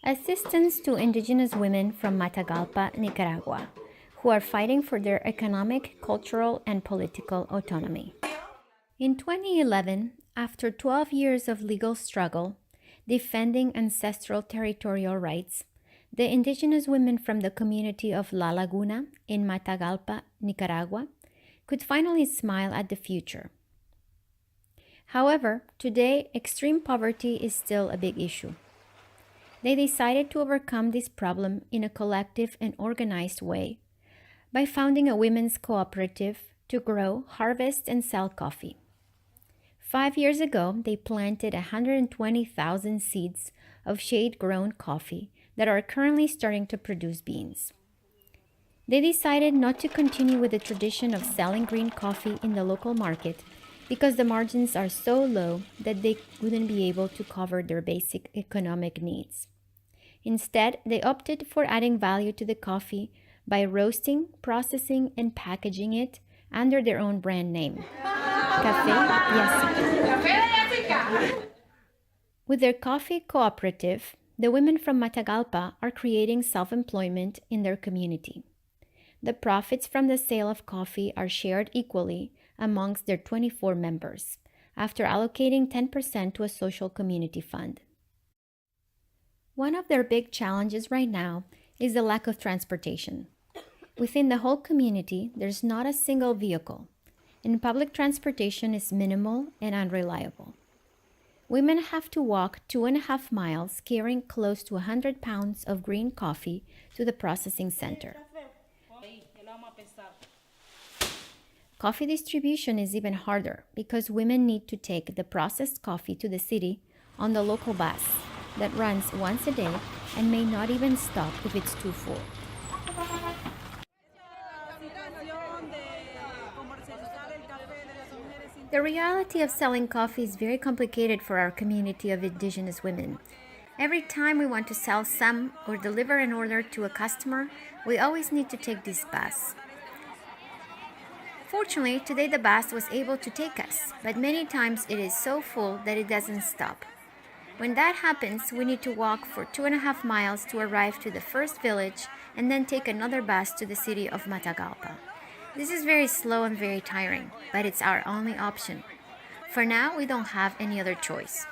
Assistance to indigenous women from Matagalpa, Nicaragua, who are fighting for their economic, cultural, and political autonomy. In 2011, after 12 years of legal struggle, defending ancestral territorial rights, the indigenous women from the community of La Laguna in Matagalpa, Nicaragua, could finally smile at the future. However, today, extreme poverty is still a big issue. They decided to overcome this problem in a collective and organized way by founding a women's cooperative to grow, harvest, and sell coffee. 5 years ago, they planted 120,000 seeds of shade-grown coffee that are currently starting to produce beans. They decided not to continue with the tradition of selling green coffee in the local market because the margins are so low that they wouldn't be able to cover their basic economic needs. Instead, they opted for adding value to the coffee by roasting, processing, and packaging it under their own brand name, Café Yasica. With their coffee cooperative, the women from Matagalpa are creating self-employment in their community. The profits from the sale of coffee are shared equally amongst their 24 members, after allocating 10% to a social community fund. One of their big challenges right now is the lack of transportation. Within the whole community, there's not a single vehicle, and public transportation is minimal and unreliable. Women have to walk 2.5 miles carrying close to 100 pounds of green coffee to the processing center. Coffee distribution is even harder because women need to take the processed coffee to the city on the local bus that runs once a day and may not even stop if it's too full. The reality of selling coffee is very complicated for our community of indigenous women. Every time we want to sell some or deliver an order to a customer, we always need to take this bus. Fortunately, today the bus was able to take us, but many times it is so full that it doesn't stop. When that happens, we need to walk for 2.5 miles to arrive to the first village and then take another bus to the city of Matagalpa. This is very slow and very tiring, but it's our only option. For now, we don't have any other choice.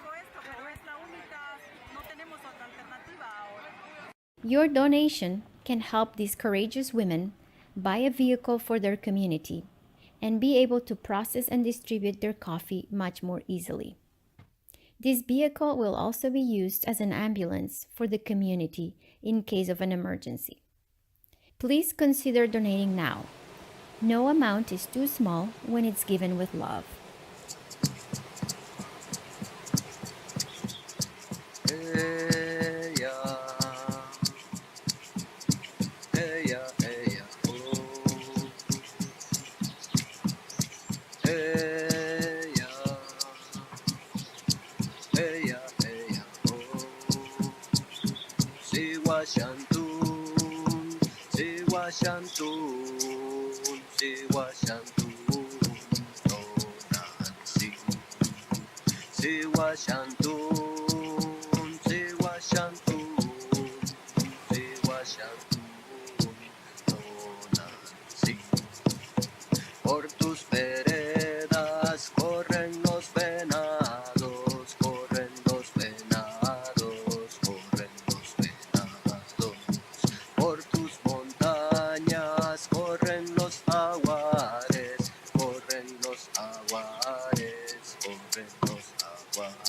Your donation can help these courageous women buy a vehicle for their community and be able to process and distribute their coffee much more easily. This vehicle will also be used as an ambulance for the community in case of an emergency. Please consider donating now. No amount is too small when it's given with love. Por tus veredas corren los venados, corren los venados, corren los venados. Por tus montañas corren los aguares, corren los aguares, corren los aguares.